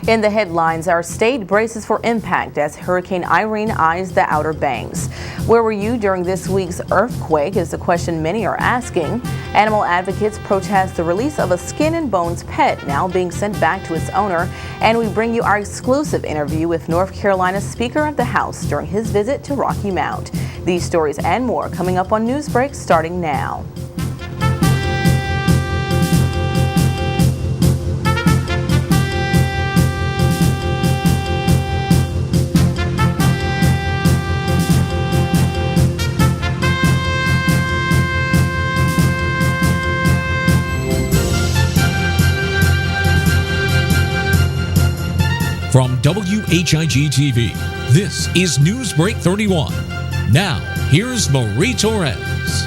In the headlines, our state braces for impact as Hurricane Irene eyes the Outer Banks. Where were you during this week's earthquake is the question many are asking. Animal advocates protest the release of a skin and bones pet now being sent back to its owner. And we bring you our exclusive interview with North Carolina's Speaker of the House during his visit to Rocky Mount. These stories and more coming up on NewsBreak starting now. From WHIG-TV, this is NewsBreak 31. Now, here's Marie Torres.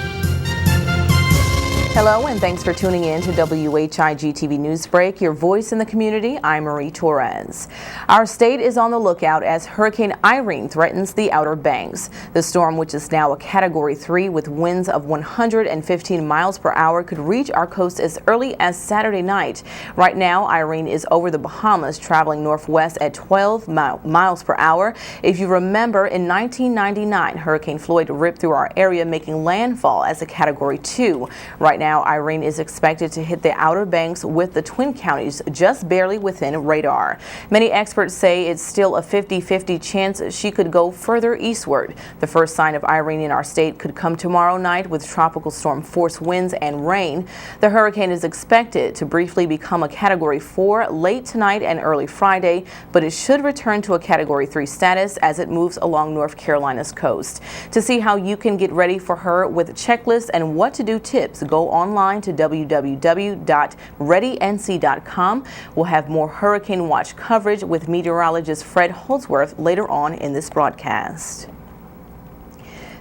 Hello, and thanks for tuning in to WHIG-TV Newsbreak, your voice in the community. I'm Marie Torres. Our state is on the lookout as Hurricane Irene threatens the Outer Banks. The storm, which is now a Category 3 with winds of 115 miles per hour, could reach our coast as early as Saturday night. Right now, Irene is over the Bahamas, traveling northwest at 12 miles per hour. If you remember, in 1999, Hurricane Floyd ripped through our area, making landfall as a Category 2. Right now, Irene is expected to hit the Outer Banks with the Twin Counties just barely within radar. Many experts say it's still a 50-50 chance she could go further eastward. The first sign of Irene in our state could come tomorrow night with tropical storm force winds and rain. The hurricane is expected to briefly become a Category 4 late tonight and early Friday, but it should return to a Category 3 status as it moves along North Carolina's coast. To see how you can get ready for her with checklists and what to do tips, go online to www.readync.com. We'll have more Hurricane Watch coverage with meteorologist Fred Holdsworth later on in this broadcast.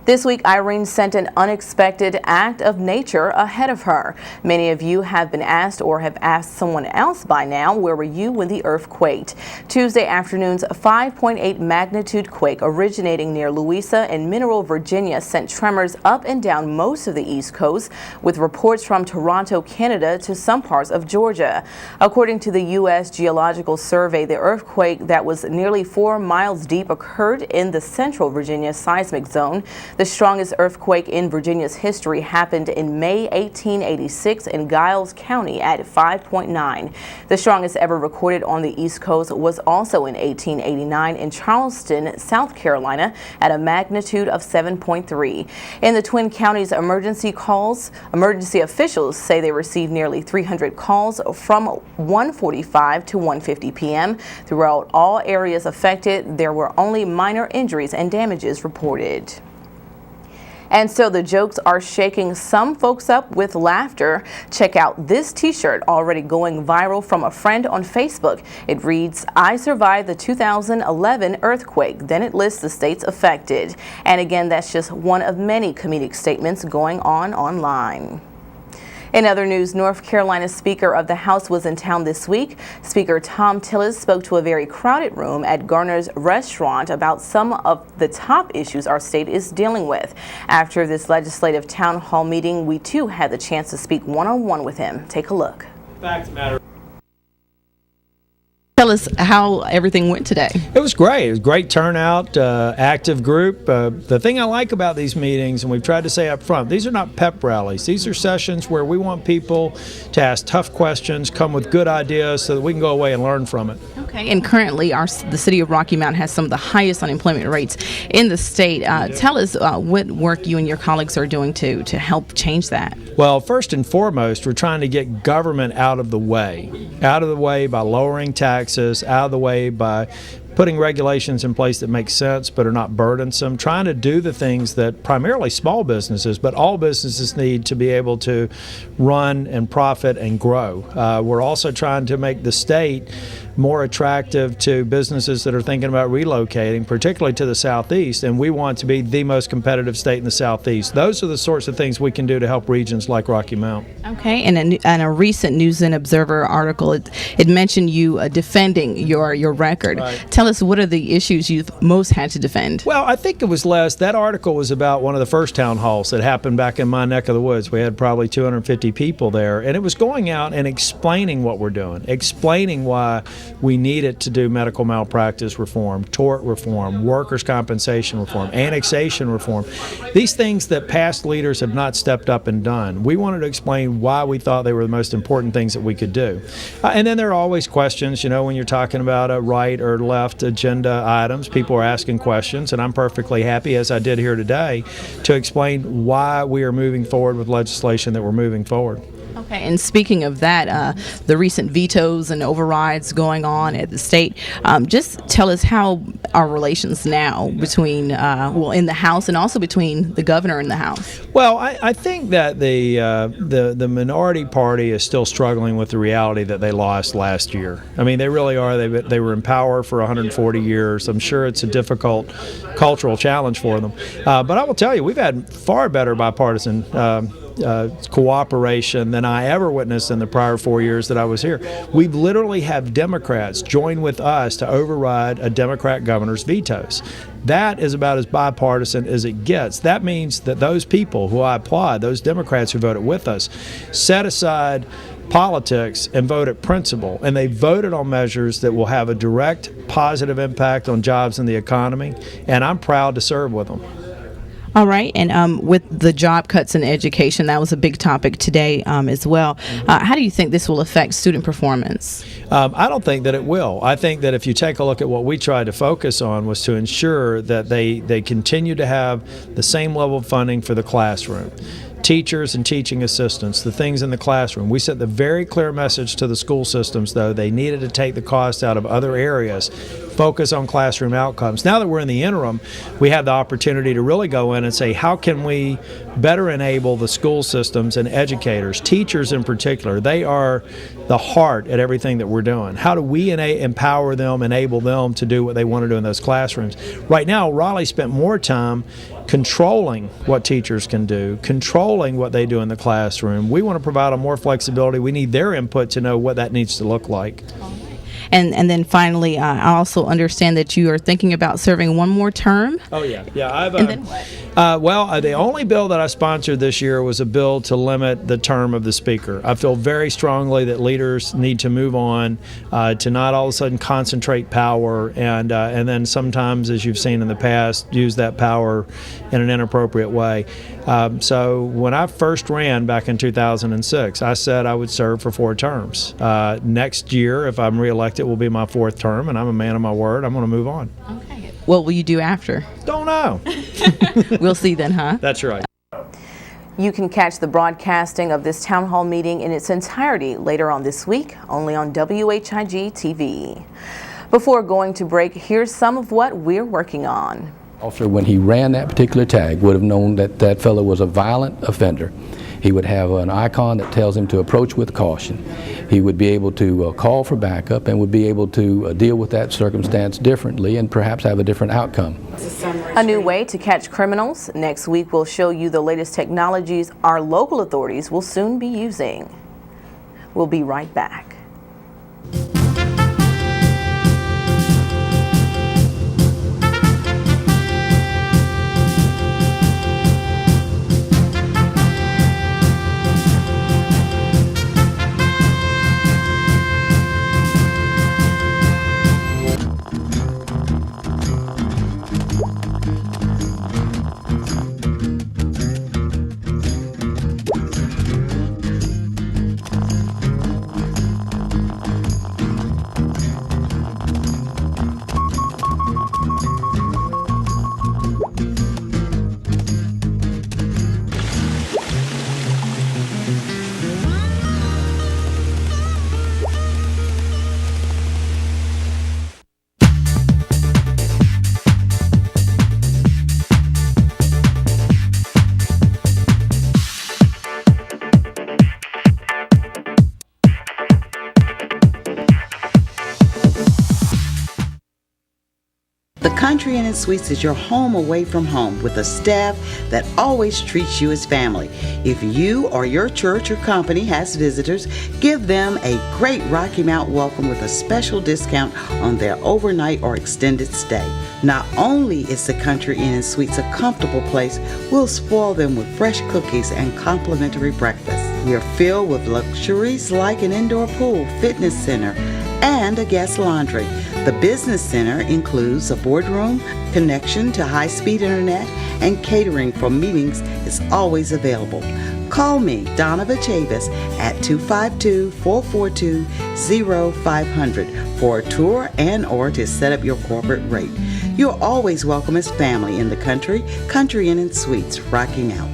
This week, Irene sent an unexpected act of nature ahead of her. Many of you have been asked or have asked someone else by now, where were you when the earth quaked? Tuesday afternoon's 5.8 magnitude quake originating near Louisa in Mineral, Virginia sent tremors up and down most of the East Coast, with reports from Toronto, Canada to some parts of Georgia. According to the U.S. Geological Survey, the earthquake that was nearly 4 miles deep occurred in the Central Virginia seismic zone. The strongest earthquake in Virginia's history happened in May 1886 in Giles County at 5.9. The strongest ever recorded on the East Coast was also in 1889 in Charleston, South Carolina at a magnitude of 7.3. In the Twin Counties, emergency officials say they received nearly 300 calls from 1:45 to 1:50 p.m. Throughout all areas affected, there were only minor injuries and damages reported. And so the jokes are shaking some folks up with laughter. Check out this t-shirt already going viral from a friend on Facebook. It reads, "I survived the 2011 earthquake." Then it lists the states affected. And again, that's just one of many comedic statements going on online. In other news, North Carolina's Speaker of the House was in town this week. Speaker Tom Tillis spoke to a very crowded room at Garner's restaurant about some of the top issues our state is dealing with. After this legislative town hall meeting, we too had the chance to speak one-on-one with him. Take a look. Fact of the matter. Tell us how everything went today. It was great. It was a great turnout, active group. The thing I like about these meetings, and we've tried to say up front, these are not pep rallies. These are sessions where we want people to ask tough questions, come with good ideas so that we can go away and learn from it. Okay, and currently the city of Rocky Mount has some of the highest unemployment rates in the state. Tell us what work you and your colleagues are doing to help change that. Well, first and foremost, we're trying to get government out of the way by lowering taxes, out of the way by putting regulations in place that make sense but are not burdensome, trying to do the things that primarily small businesses, but all businesses need to be able to run and profit and grow. We're also trying to make the state more attractive to businesses that are thinking about relocating, particularly to the Southeast, and we want to be the most competitive state in the Southeast. Those are the sorts of things we can do to help regions like Rocky Mount. Okay, and a recent News and Observer article, it mentioned you defending your record. Right. Tell us, what are the issues you've most had to defend? Well, I think it was less. That article was about one of the first town halls that happened back in my neck of the woods. We had probably 250 people there, and it was going out and explaining what we're doing, explaining why we needed to do medical malpractice reform, tort reform, workers' compensation reform, annexation reform, these things that past leaders have not stepped up and done. We wanted to explain why we thought they were the most important things that we could do. And then there are always questions, when you're talking about a right or left agenda items, people are asking questions, and I'm perfectly happy, as I did here today, to explain why we are moving forward with legislation that we're moving forward. Okay, and speaking of that, the recent vetoes and overrides going on at the state, just tell us how are relations now between, in the House and also between the governor and the House? Well, I think that the minority party is still struggling with the reality that they lost last year. I mean, they really are. They were in power for 140 years. I'm sure it's a difficult cultural challenge for them. But I will tell you, we've had far better bipartisan cooperation than I ever witnessed in the prior 4 years that I was here. We literally have Democrats join with us to override a Democrat governor's vetoes. That is about as bipartisan as it gets. That means that those people who I applaud, those Democrats who voted with us, set aside politics and voted principle, and they voted on measures that will have a direct positive impact on jobs and the economy, and I'm proud to serve with them. All right, and with the job cuts in education, that was a big topic today as well. How do you think this will affect student performance? I don't think that it will. I think that if you take a look at what we tried to focus on was to ensure that they continue to have the same level of funding for the classroom. Teachers and teaching assistants, the things in the classroom. We sent the very clear message to the school systems, though, they needed to take the cost out of other areas, focus on classroom outcomes. Now that we're in the interim, we have the opportunity to really go in and say, how can we better enable the school systems and educators, teachers in particular? They are the heart at everything that we're doing. How do we empower them, enable them to do what they want to do in those classrooms? Right now, Raleigh spent more time controlling what teachers can do, controlling what they do in the classroom. We want to provide them more flexibility. We need their input to know what that needs to look like. And then finally, I also understand that you are thinking about serving one more term. Oh, yeah. I've, and then what? The only bill that I sponsored this year was a bill to limit the term of the speaker. I feel very strongly that leaders need to move on, to not all of a sudden concentrate power and then sometimes, as you've seen in the past, use that power in an inappropriate way. So when I first ran back in 2006, I said I would serve for 4 terms. Next year, if I'm reelected, will be my 4th term, and I'm a man of my word. I'm going to move on. Okay. What will you do after? Don't know. We'll see then, huh? That's right. You can catch the broadcasting of this town hall meeting in its entirety later on this week, only on WHIG TV. Before going to break, here's some of what we're working on. Officer, when he ran that particular tag, would have known that that fellow was a violent offender. He would have an icon that tells him to approach with caution. He would be able to call for backup and would be able to deal with that circumstance differently and perhaps have a different outcome. A new way to catch criminals. Next week we'll show you the latest technologies our local authorities will soon be using. We'll be right back. The Country Inn & Suites is your home away from home with a staff that always treats you as family. If you or your church or company has visitors, give them a great Rocky Mount welcome with a special discount on their overnight or extended stay. Not only is the Country Inn & Suites a comfortable place, we'll spoil them with fresh cookies and complimentary breakfast. We are filled with luxuries like an indoor pool, fitness center, and a guest laundry. The Business Center includes a boardroom, connection to high-speed internet, and catering for meetings is always available. Call me, Donna Chavis, at 252-442-0500 for a tour and or to set up your corporate rate. You're always welcome as family in the Country Inn & Suites, Rocky Mount.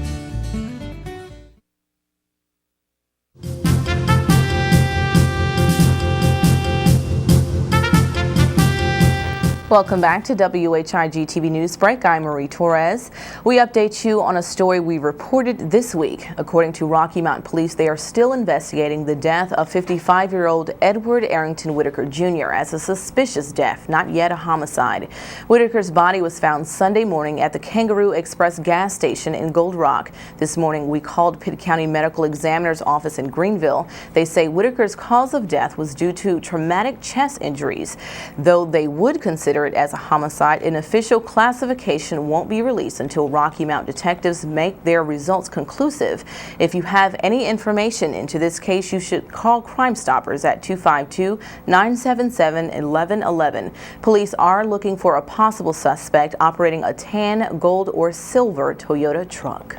Welcome back to WHIG TV Newsbreak. I'm Marie Torres. We update you on a story we reported this week. According to Rocky Mount Police, they are still investigating the death of 55-year-old Edward Arrington Whitaker Jr. as a suspicious death, not yet a homicide. Whitaker's body was found Sunday morning at the Kangaroo Express gas station in Gold Rock. This morning, we called Pitt County Medical Examiner's office in Greenville. They say Whitaker's cause of death was due to traumatic chest injuries. Though they would consider it as a homicide, an official classification won't be released until Rocky Mount detectives make their results conclusive. If you have any information into this case, you should call Crime Stoppers at 252-977-1111. Police are looking for a possible suspect operating a tan, gold, or silver Toyota truck.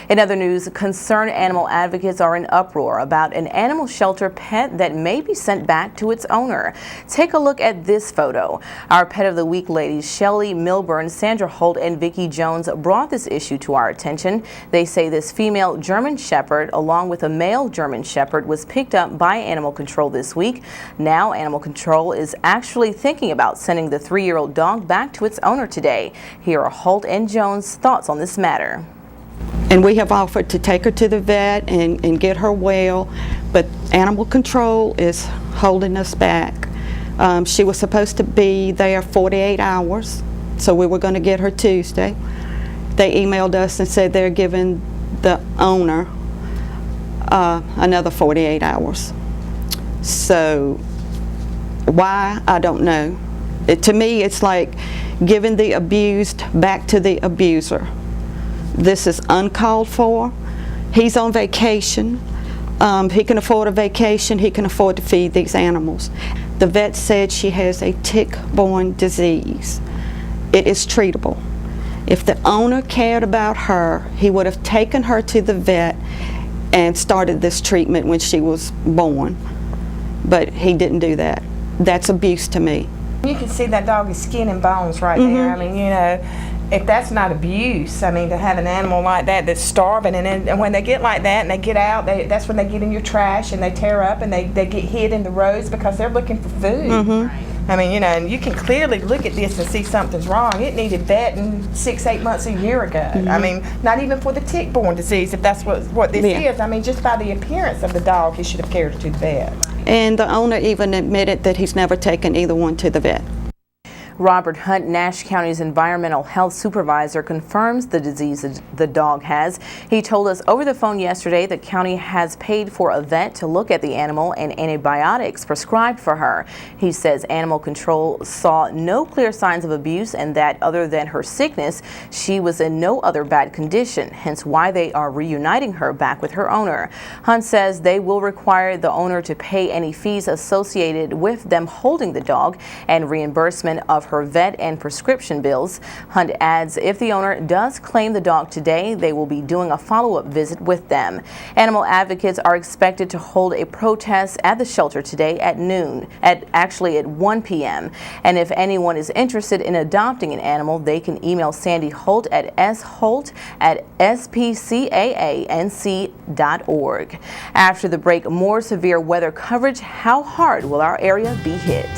In other news, concerned animal advocates are in uproar about an animal shelter pet that may be sent back to its owner. Take a look at this photo. Our Pet of the Week ladies, Shelley Milburn, Sandra Holt, and Vicki Jones brought this issue to our attention. They say this female German Shepherd, along with a male German Shepherd, was picked up by Animal Control this week. Now, Animal Control is actually thinking about sending the 3-year-old dog back to its owner today. Here are Holt and Jones' thoughts on this matter. And we have offered to take her to the vet and get her well, but Animal Control is holding us back. She was supposed to be there 48 hours, so we were going to get her Tuesday. They emailed us and said they're giving the owner another 48 hours. So why, I don't know. To me, it's like giving the abused back to the abuser. This is uncalled for. He's on vacation. He can afford a vacation. He can afford to feed these animals. The vet said she has a tick-borne disease. It is treatable. If the owner cared about her, he would have taken her to the vet and started this treatment when she was born. But he didn't do that. That's abuse to me. You can see that dog is skin and bones right there. I mean, you know, if that's not abuse, I mean, to have an animal like that that's starving, and when they get like that and they get out, that's when they get in your trash and they tear up and they get hid in the roads because they're looking for food. I mean, you know, and you can clearly look at this and see something's wrong. It needed vetting 6-8 months, a year ago. I mean, not even for the tick-borne disease, if that's what this is. I mean, just by the appearance of the dog, he should have carried it to the vet. And the owner even admitted that he's never taken either one to the vet. Robert Hunt, Nash County's environmental health supervisor, confirms the disease the dog has. He told us over the phone yesterday the county has paid for a vet to look at the animal and antibiotics prescribed for her. He says Animal Control saw no clear signs of abuse and that other than her sickness, she was in no other bad condition, hence why they are reuniting her back with her owner. Hunt says they will require the owner to pay any fees associated with them holding the dog and reimbursement of her vet and prescription bills. Hunt adds if the owner does claim the dog today, they will be doing a follow-up visit with them. Animal advocates are expected to hold a protest at the shelter today at noon, at 1 p.m. And if anyone is interested in adopting an animal, they can email Sandy Holt at sholt@spcaanc.org. After the break, more severe weather coverage. How hard will our area be hit?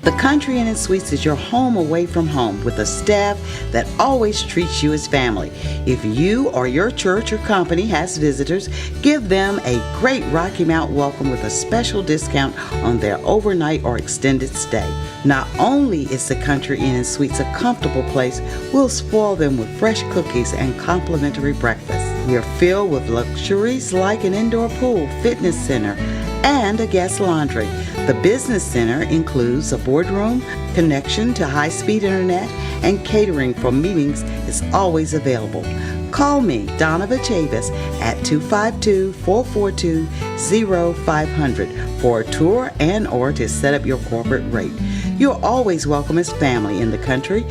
The Country Inn & Suites is your home away from home with a staff that always treats you as family. If you or your church or company has visitors, give them a great Rocky Mount welcome with a special discount on their overnight or extended stay. Not only is the Country Inn & Suites a comfortable place, we'll spoil them with fresh cookies and complimentary breakfast. We are filled with luxuries like an indoor pool, fitness center, and a guest laundry. The business center includes a boardroom, connection to high-speed internet, and catering for meetings is always available. Call me, Donna Chavis, at 252-442-0500 for a tour and or to set up your corporate rate. You're always welcome as family in the Country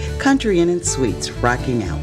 Inn & Suites, Rocky Mount.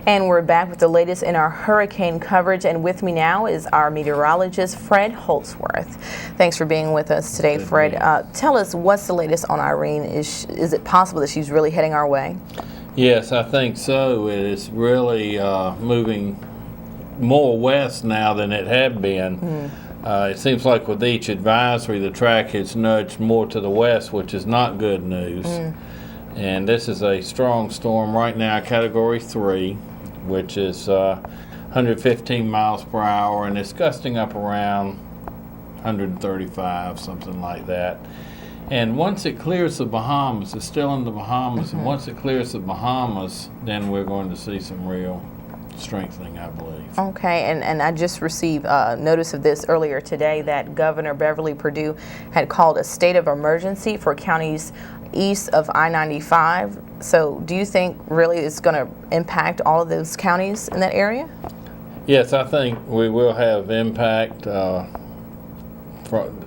And we're back with the latest in our hurricane coverage, and with me now is our meteorologist, Fred Holtzworth. Thanks for being with us today, Fred. Tell us, what's the latest on Irene? Is it possible that she's really heading our way? Yes, I think so. It is really moving more west now than it had been. It seems like with each advisory, the track has nudged more to the west, which is not good news. And this is a strong storm right now, Category 3. Which is 115 miles per hour, and it's gusting up around 135, something like that. And once it clears the Bahamas, it's still in the Bahamas, and once it clears the Bahamas, then we're going to see some real strengthening, I believe. Okay, and I just received notice of this earlier today that Governor Beverly Perdue had called a state of emergency for counties east of I-95. So do you think really it's going to impact all of those counties in that area? Yes, I think we will have impact.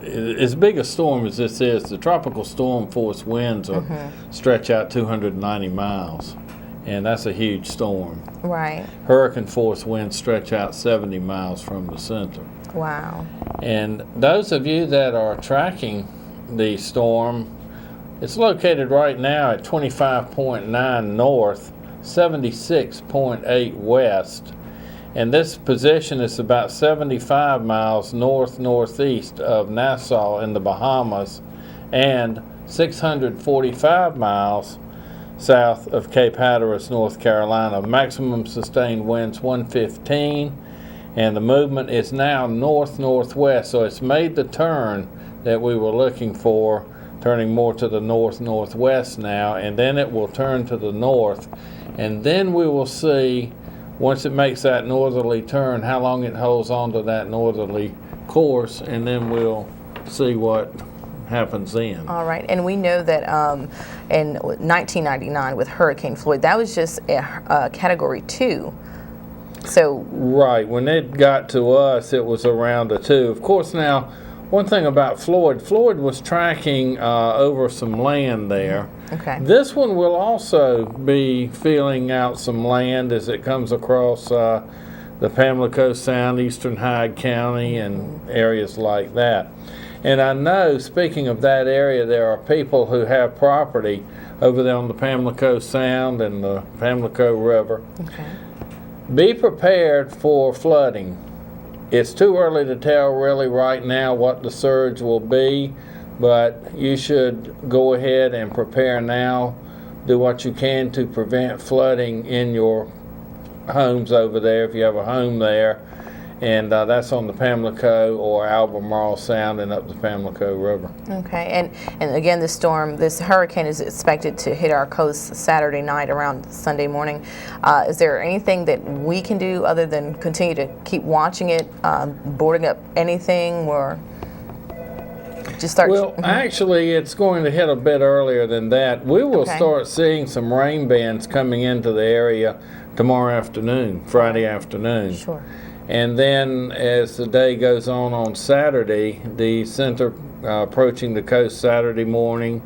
As big a storm as this is, the tropical storm force winds stretch out 290 miles. And that's a huge storm. Right. Hurricane force winds stretch out 70 miles from the center. Wow. And those of you that are tracking the storm, it's located right now at 25.9 north, 76.8 west. And this position is about 75 miles north-northeast of Nassau in the Bahamas and 645 miles south of Cape Hatteras, North Carolina. Maximum sustained winds 115, and the movement is now north-northwest, so it's made the turn that we were looking for, turning more to the north-northwest now, and then it will turn to the north, and then we will see, once it makes that northerly turn, how long it holds on to that northerly course, and then we'll see what happens then. All right, and we know that in 1999 with Hurricane Floyd, that was just a Category 2. So right, when it got to us, it was around a 2. Of course, now, one thing about Floyd was tracking over some land there. Okay. This one will also be feeling out some land as it comes across the Pamlico Sound, eastern Hyde County, and areas like that. And I know, speaking of that area, there are people who have property over there on the Pamlico Sound and the Pamlico River. Okay. Be prepared for flooding. It's too early to tell really right now what the surge will be, but you should go ahead and prepare now. Do what you can to prevent flooding in your homes over there if you have a home there. And that's on the Pamlico or Albemarle Sound and up the Pamlico River. Okay, and again, this hurricane is expected to hit our coast Saturday night around Sunday morning. Is there anything that we can do other than continue to keep watching it, boarding up anything, or just start? Well, actually, it's going to hit a bit earlier than that. We will start seeing some rain bands coming into the area tomorrow afternoon, Friday afternoon. Sure. And then as the day goes on Saturday, the center approaching the coast Saturday morning,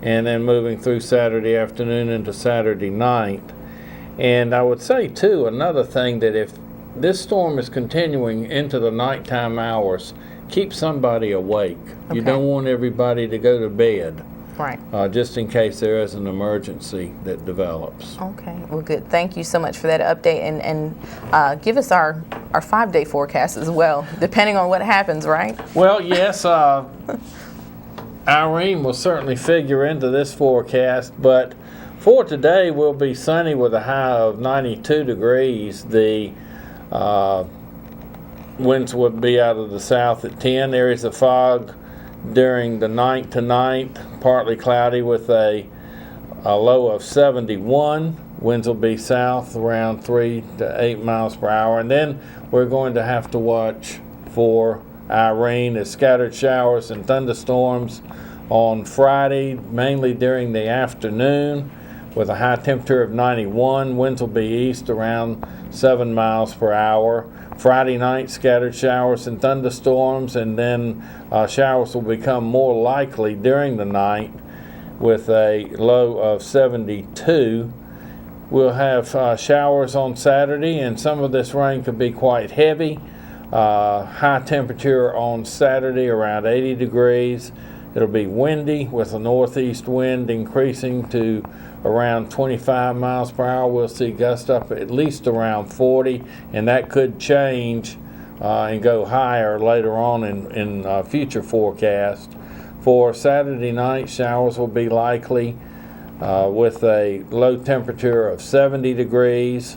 and then moving through Saturday afternoon into Saturday night. And I would say, too, another thing, that if this storm is continuing into the nighttime hours, keep somebody awake. You don't want everybody to go to bed. Right. Just in case there is an emergency that develops. Okay, well, good. Thank you so much for that update, and give us our 5-day forecast as well, depending on what happens, right? Well, yes, Irene will certainly figure into this forecast, but for today we'll be sunny with a high of 92 degrees. The winds would be out of the south at 10. Areas of fog during the night tonight, partly cloudy with a low of 71. Winds will be south around 3 to 8 miles per hour. And then we're going to have to watch for Irene as scattered showers and thunderstorms on Friday, mainly during the afternoon, with a high temperature of 91. Winds will be east around 7 miles per hour. Friday night, scattered showers and thunderstorms, and then showers will become more likely during the night with a low of 72. We'll have showers on Saturday, and some of this rain could be quite heavy. High temperature on Saturday around 80 degrees. It'll be windy with a northeast wind increasing to around 25 miles per hour. We'll see gusts up at least around 40, and that could change and go higher later on in future forecasts. For Saturday night, showers will be likely with a low temperature of 70 degrees,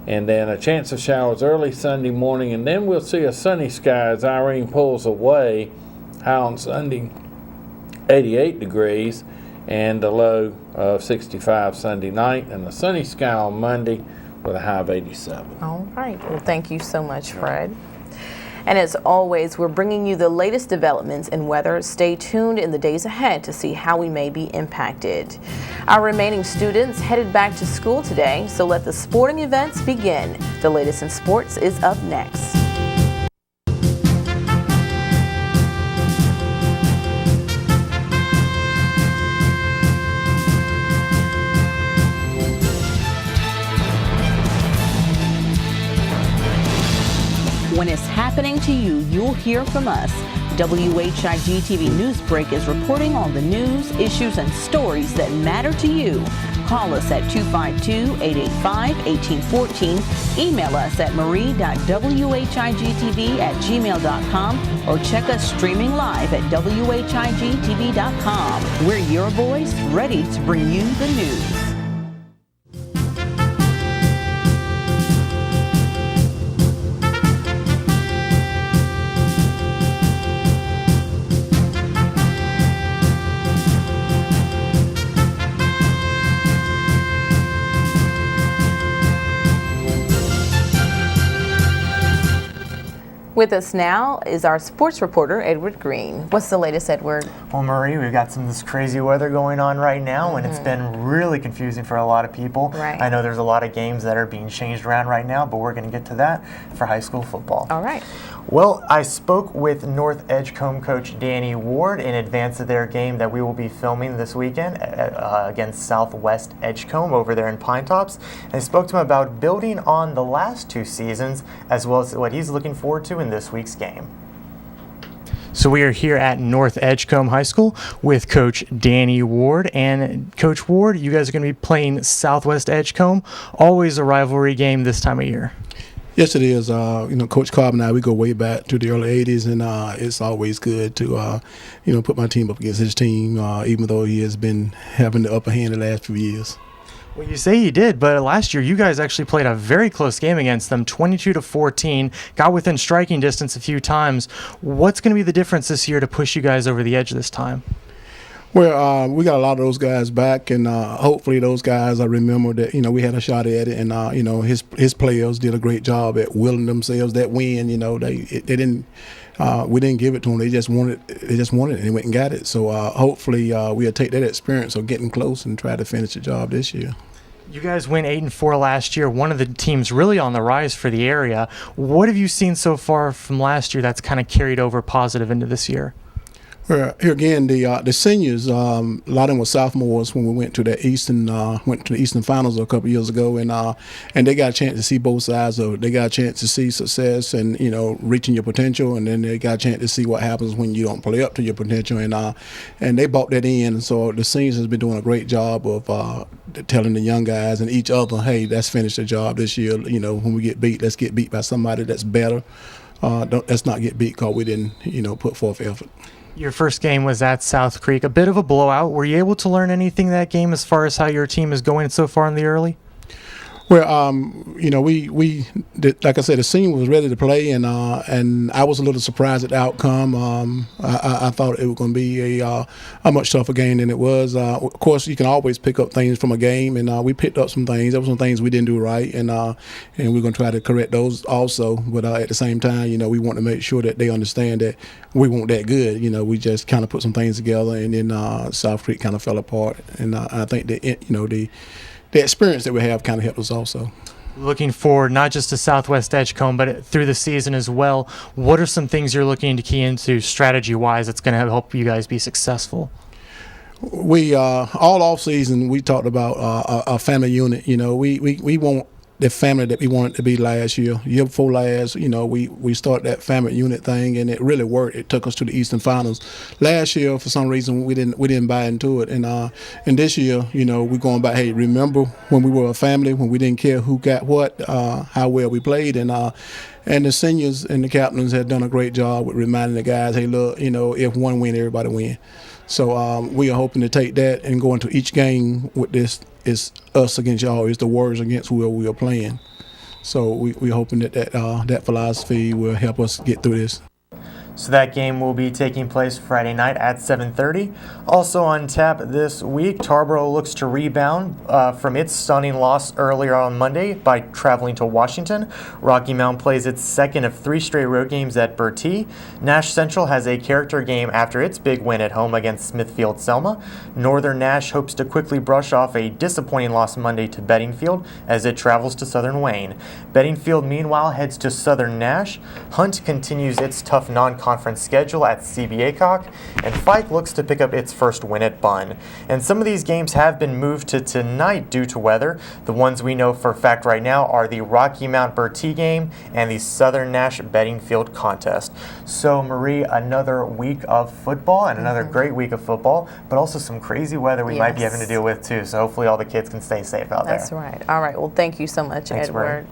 and then a chance of showers early Sunday morning, and then we'll see a sunny sky as Irene pulls away. High on Sunday, 88 degrees, and a low of 65 Sunday night, and a sunny sky on Monday with a high of 87. All right. Well, thank you so much, Fred. And as always, we're bringing you the latest developments in weather. Stay tuned in the days ahead to see how we may be impacted. Our remaining students headed back to school today, so let the sporting events begin. The latest in sports is up next. When it's happening to you, you'll hear from us. WHIG TV NewsBreak is reporting on the news, issues, and stories that matter to you. Call us at 252-885-1814. Email us at marie.whigtv@gmail.com or check us streaming live at whigtv.com. We're your voice, ready to bring you the news. With us now is our sports reporter, Edward Green. What's the latest, Edward? Well, Marie, we've got some of this crazy weather going on right now, and it's been really confusing for a lot of people. Right. I know there's a lot of games that are being changed around right now, but we're going to get to that for high school football. All right. Well, I spoke with North Edgecombe coach Danny Ward in advance of their game that we will be filming this weekend against Southwest Edgecombe over there in Pine Tops. And I spoke to him about building on the last 2 seasons as well as what he's looking forward to in this week's game. So we are here at North Edgecombe High School with Coach Danny Ward. And Coach Ward, you guys are going to be playing Southwest Edgecombe. Always a rivalry game this time of year. Yes, it is. Coach Cobb and I, we go way back to the early 80s, and it's always good to, put my team up against his team, even though he has been having the upper hand the last few years. Well, you say he did, but last year you guys actually played a very close game against them, 22-14, got within striking distance a few times. What's going to be the difference this year to push you guys over the edge this time? Well, we got a lot of those guys back, and hopefully those guys remember that we had a shot at it, and his players did a great job at willing themselves that win. They didn't we didn't give it to them. They just wanted it, and they went and got it. So hopefully we'll take that experience of getting close and try to finish the job this year. You guys went 8-4 last year, one of the teams really on the rise for the area. What have you seen so far from last year that's kind of carried over positive into this year? Here again, the seniors, a lot of them were sophomores when we went to the Eastern Finals a couple years ago, and they got a chance to see both sides of it. They got a chance to see success and reaching your potential, and then they got a chance to see what happens when you don't play up to your potential, and they bought that in. And so the seniors has been doing a great job of telling the young guys and each other, hey, let's finish the job this year. When we get beat, let's get beat by somebody that's better. Let's not get beat because we didn't put forth effort. Your first game was at South Creek, a bit of a blowout. Were you able to learn anything that game as far as how your team is going so far in the early? Well, we like I said, the senior was ready to play, and I was a little surprised at the outcome. I thought it was going to be a much tougher game than it was. Of course, you can always pick up things from a game, and we picked up some things. There were some things we didn't do right, and we're going to try to correct those also. But at the same time, we want to make sure that they understand that we weren't that good. We just kind of put some things together, and then South Creek kind of fell apart. And I think that the experience that we have kind of helped us also. Looking forward not just to Southwest Edgecombe, but through the season as well, what are some things you're looking to key into strategy-wise that's going to help you guys be successful? We all off season we talked about a family unit. We want the family that we wanted to be last year. Year before last, we started that family unit thing, and it really worked. It took us to the Eastern Finals. Last year, for some reason, we didn't buy into it, and this year, we're going back. Hey, remember when we were a family, when we didn't care who got what, how well we played, and the seniors and the captains had done a great job with reminding the guys, hey, look, if one win, everybody win. So we are hoping to take that and go into each game with this. It's us against y'all. It's the Warriors against whoever we are playing. So we're hoping that philosophy will help us get through this. So that game will be taking place Friday night at 7:30. Also on tap this week, Tarboro looks to rebound from its stunning loss earlier on Monday by traveling to Washington. Rocky Mount plays its second of 3 straight road games at Bertie. Nash Central has a character game after its big win at home against Smithfield Selma. Northern Nash hopes to quickly brush off a disappointing loss Monday to Beddingfield as it travels to Southern Wayne. Beddingfield, meanwhile, heads to Southern Nash. Hunt continues its tough non-conference schedule at CB Aycock, and Fike looks to pick up its first win at Bunn. And some of these games have been moved to tonight due to weather. The ones we know for a fact right now are the Rocky Mount Bertie game and the Southern Nash Beddingfield contest. So Marie, another week of football and another great week of football, but also some crazy weather we might be having to deal with too. So hopefully all the kids can stay safe out there. That's right. All right. Well, thank you so much, Thanks, Edward. Marie.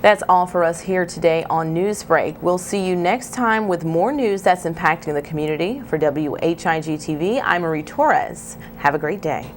That's all for us here today on Newsbreak. We'll see you next time with more news that's impacting the community. For WHIG TV, I'm Marie Torres. Have a great day.